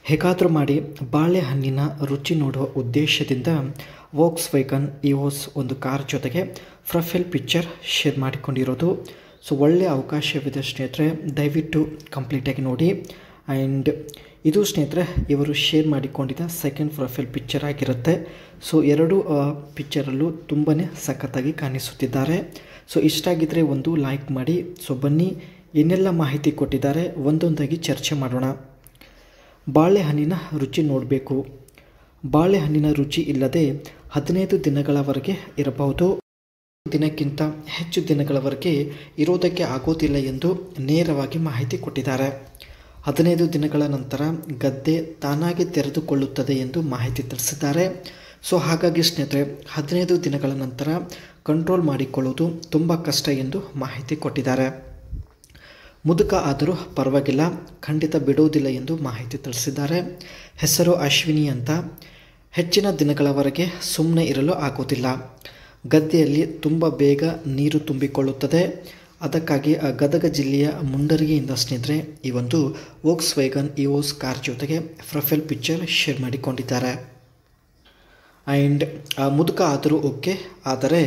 ಹೇಗಾದರೂ ಮಾಡಿ ಬಾಳೆಹಣ್ಣಿನ ರುಚಿ ನೋಡುವ ಉದ್ದೇಶದಿಂದ ವೋಕ್ಸ್ವ್ಯಾಗನ್ ಇವೋಸ್ ಒಂದು ಕಾರ್ ಜೊತೆಗೆ ಪ್ರೊಫೈಲ್ ಪಿಕ್ಚರ್ ಶೇರ್ ಮಾಡಿಕೊಂಡಿರೋದು. ಸೊ ಒಳ್ಳೆಯ ಅವಕಾಶವಿದೆ ಸ್ನೇಹಿತರೆ, ದಯವಿಟ್ಟು ಕಂಪ್ಲೀಟಾಗಿ ನೋಡಿ. ಆ್ಯಂಡ್ ಇದು ಸ್ನೇಹಿತರೆ ಇವರು ಶೇರ್ ಮಾಡಿಕೊಂಡಿದ್ದ ಸೆಕೆಂಡ್ ಪ್ರೊಫೈಲ್ ಪಿಕ್ಚರ್ ಆಗಿರುತ್ತೆ. ಸೊ ಎರಡು ಪಿಕ್ಚರಲ್ಲೂ ತುಂಬಾ ಸಖತ್ತಾಗಿ ಕಾಣಿಸುತ್ತಿದ್ದಾರೆ. ಸೊ ಇಷ್ಟ ಆಗಿದ್ದರೆ ಒಂದು ಲೈಕ್ ಮಾಡಿ. ಸೊ ಬನ್ನಿ ಏನೆಲ್ಲ ಮಾಹಿತಿ ಕೊಟ್ಟಿದ್ದಾರೆ ಒಂದೊಂದಾಗಿ ಚರ್ಚೆ ಮಾಡೋಣ. ಬಾಳೆಹಣ್ಣಿನ ರುಚಿ ನೋಡಬೇಕು. ಬಾಳೆಹಣ್ಣಿನ ರುಚಿ ಇಲ್ಲದೆ 15 ದಿನಗಳವರೆಗೆ ಇರಬಹುದು. ದಿನಕ್ಕಿಂತ ಹೆಚ್ಚು ದಿನಗಳವರೆಗೆ ಇರೋದಕ್ಕೆ ಆಗೋದಿಲ್ಲ ಎಂದು ನೇರವಾಗಿ ಮಾಹಿತಿ ಕೊಟ್ಟಿದ್ದಾರೆ. 15 ದಿನಗಳ ನಂತರ ಗದ್ದೆ ತಾನಾಗಿ ತೆರೆದುಕೊಳ್ಳುತ್ತದೆ ಎಂದು ಮಾಹಿತಿ ತಿಳಿಸಿದ್ದಾರೆ. ಸೊ ಹಾಗಾಗಿ ಸ್ನೇಹಿತರೆ 15 ದಿನಗಳ ನಂತರ ಕಂಟ್ರೋಲ್ ಮಾಡಿಕೊಳ್ಳುವುದು ತುಂಬ ಕಷ್ಟ ಎಂದು ಮಾಹಿತಿ ಕೊಟ್ಟಿದ್ದಾರೆ. ಮುದುಕ ಆದರೂ ಪರವಾಗಿಲ್ಲ, ಖಂಡಿತ ಬಿಡುವುದಿಲ್ಲ ಎಂದು ಮಾಹಿತಿ ತಿಳಿಸಿದ್ದಾರೆ. ಹೆಸರು ಅಶ್ವಿನಿ ಅಂತ. ಹೆಚ್ಚಿನ ದಿನಗಳವರೆಗೆ ಸುಮ್ಮನೆ ಇರಲು ಆಗೋದಿಲ್ಲ. ಗದ್ದೆಯಲ್ಲಿ ತುಂಬ ಬೇಗ ನೀರು ತುಂಬಿಕೊಳ್ಳುತ್ತದೆ. ಅದಕ್ಕಾಗಿ ಗದಗ ಜಿಲ್ಲೆಯ ಮುಂಡರಗಿಯಿಂದ ಸ್ನೇಹಿತರೆ ಈ ಒಂದು ವೋಕ್ಸ್ವ್ಯಾಗನ್ ಇವೋಸ್ ಕಾರ್ ಜೊತೆಗೆ ಪ್ರೊಫೈಲ್ ಪಿಕ್ಚರ್ ಶೇರ್ ಮಾಡಿಕೊಂಡಿದ್ದಾರೆ. ಆ್ಯಂಡ್ ಮುದುಕ ಆದರೂ ಓಕೆ, ಆದರೆ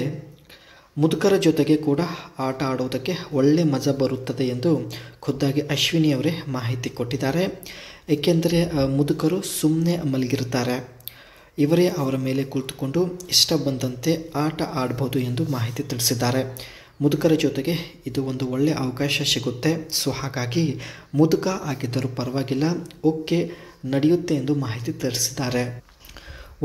ಮುದುಕರ ಜೊತೆಗೆ ಕೂಡ ಆಟ ಆಡೋದಕ್ಕೆ ಒಳ್ಳೆ ಮಜಾ ಬರುತ್ತದೆ ಎಂದು ಖುದ್ದಾಗಿ ಅಶ್ವಿನಿ ಅವರೇ ಮಾಹಿತಿ ಕೊಟ್ಟಿದ್ದಾರೆ. ಏಕೆಂದರೆ ಮುದುಕರು ಸುಮ್ಮನೆ ಮಲಗಿರುತ್ತಾರೆ, ಇವರೇ ಅವರ ಮೇಲೆ ಕುಳಿತುಕೊಂಡು ಇಷ್ಟ ಬಂದಂತೆ ಆಟ ಆಡ್ಬೋದು ಎಂದು ಮಾಹಿತಿ ತಿಳಿಸಿದ್ದಾರೆ. ಮುದುಕರ ಜೊತೆಗೆ ಇದು ಒಂದು ಒಳ್ಳೆಯ ಅವಕಾಶ ಸಿಗುತ್ತೆ. ಸೊ ಹಾಗಾಗಿ ಮುದುಕ ಆಗಿದ್ದರೂ ಪರವಾಗಿಲ್ಲ, ಓಕೆ ನಡೆಯುತ್ತೆ ಎಂದು ಮಾಹಿತಿ ತಿಳಿಸಿದ್ದಾರೆ.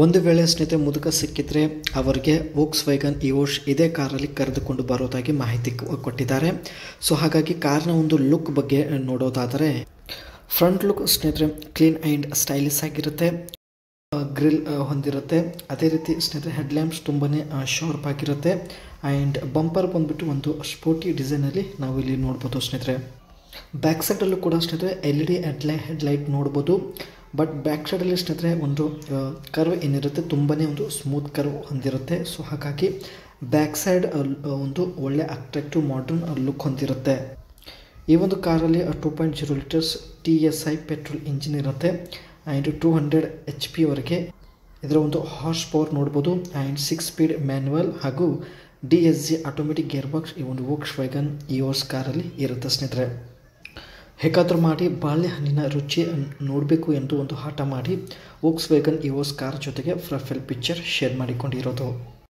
ಒಂದು ವೇಳೆ ಸ್ನೇಹಿತರೆ ಮುದುಕ ಸಿಕ್ಕಿದ್ರೆ ಅವರಿಗೆ ವೋಕ್ಸ್ವ್ಯಾಗನ್ ಇವೋಸ್ ಇದೇ ಕಾರಲ್ಲಿ ಕರೆದುಕೊಂಡು ಬರೋದಾಗಿ ಮಾಹಿತಿ ಕೊಟ್ಟಿದ್ದಾರೆ. ಸೊ ಹಾಗಾಗಿ ಕಾರ್ನ ಒಂದು ಲುಕ್ ಬಗ್ಗೆ ನೋಡೋದಾದರೆ ಫ್ರಂಟ್ ಲುಕ್ ಸ್ನೇಹಿತರೆ ಕ್ಲೀನ್ ಆ್ಯಂಡ್ ಸ್ಟೈಲಿಶ್ ಆಗಿರುತ್ತೆ. ಗ್ರಿಲ್ ಹೊಂದಿರುತ್ತೆ. ಅದೇ ರೀತಿ ಸ್ನೇಹಿತರೆ ಹೆಡ್ಲ್ಯಾಂಪ್ಸ್ ತುಂಬಾ ಶಾರ್ಪ್ ಆಗಿರುತ್ತೆ. ಆ್ಯಂಡ್ ಬಂಪರ್ ಬಂದ್ಬಿಟ್ಟು ಒಂದು ಸ್ಪೋರ್ಟಿ ಡಿಸೈನಲ್ಲಿ ನಾವು ಇಲ್ಲಿ ನೋಡ್ಬೋದು ಸ್ನೇಹಿತರೆ. ಬ್ಯಾಕ್ ಸೈಡಲ್ಲೂ ಕೂಡ ಸ್ನೇಹಿತರೆ LED ಹೆಡ್ಲೈಟ್ ನೋಡ್ಬೋದು. ಬಟ್ ಬ್ಯಾಕ್ ಸೈಡಲ್ಲಿ ಸ್ನೇಹಿತರೆ ಒಂದು ಕರ್ವ್ ಏನಿರುತ್ತೆ ತುಂಬಾ ಒಂದು ಸ್ಮೂತ್ ಕರ್ವ್ ಹೊಂದಿರುತ್ತೆ. ಸೊ ಹಾಗಾಗಿ ಬ್ಯಾಕ್ ಸೈಡ್ ಒಂದು ಒಳ್ಳೆ ಅಟ್ರಾಕ್ಟಿವ್ ಮಾಡರ್ನ್ ಲುಕ್ ಹೊಂದಿರುತ್ತೆ. ಈ ಒಂದು ಕಾರಲ್ಲಿ 2.0 ಲೀಟರ್ಸ್ TSI ಪೆಟ್ರೋಲ್ ಇಂಜಿನ್ ಇರುತ್ತೆ. ಆ್ಯಂಡ್ 200 HP ವರೆಗೆ ಇದರ ಒಂದು ಹಾರ್ಸ್ ಪವರ್ ನೋಡ್ಬೋದು. ಆ್ಯಂಡ್ 6 ಸ್ಪೀಡ್ ಮ್ಯಾನ್ಯುವಲ್ ಹಾಗೂ DSG ಆಟೋಮೆಟಿಕ್ ಗೇರ್ ಬಾಕ್ಸ್ ಈ ಒಂದು ವೋಕ್ಸ್ವ್ಯಾಗನ್ ಇವೋಸ್ ಕಾರಲ್ಲಿ ಇರುತ್ತೆ ಸ್ನೇಹಿತರೆ. ಹೇಗಾದರೂ ಮಾಡಿ ಬಾಳೆಹಣ್ಣಿನ ರುಚಿ ನೋಡಬೇಕು ಎಂದು ಒಂದು ಹಠ ಮಾಡಿ ವೋಕ್ಸ್ವ್ಯಾಗನ್ ಇವೋಸ್ ಕಾರ್ ಜೊತೆಗೆ ಪ್ರೊಫೈಲ್ ಪಿಕ್ಚರ್ ಶೇರ್ ಮಾಡಿಕೊಂಡಿರೋದು.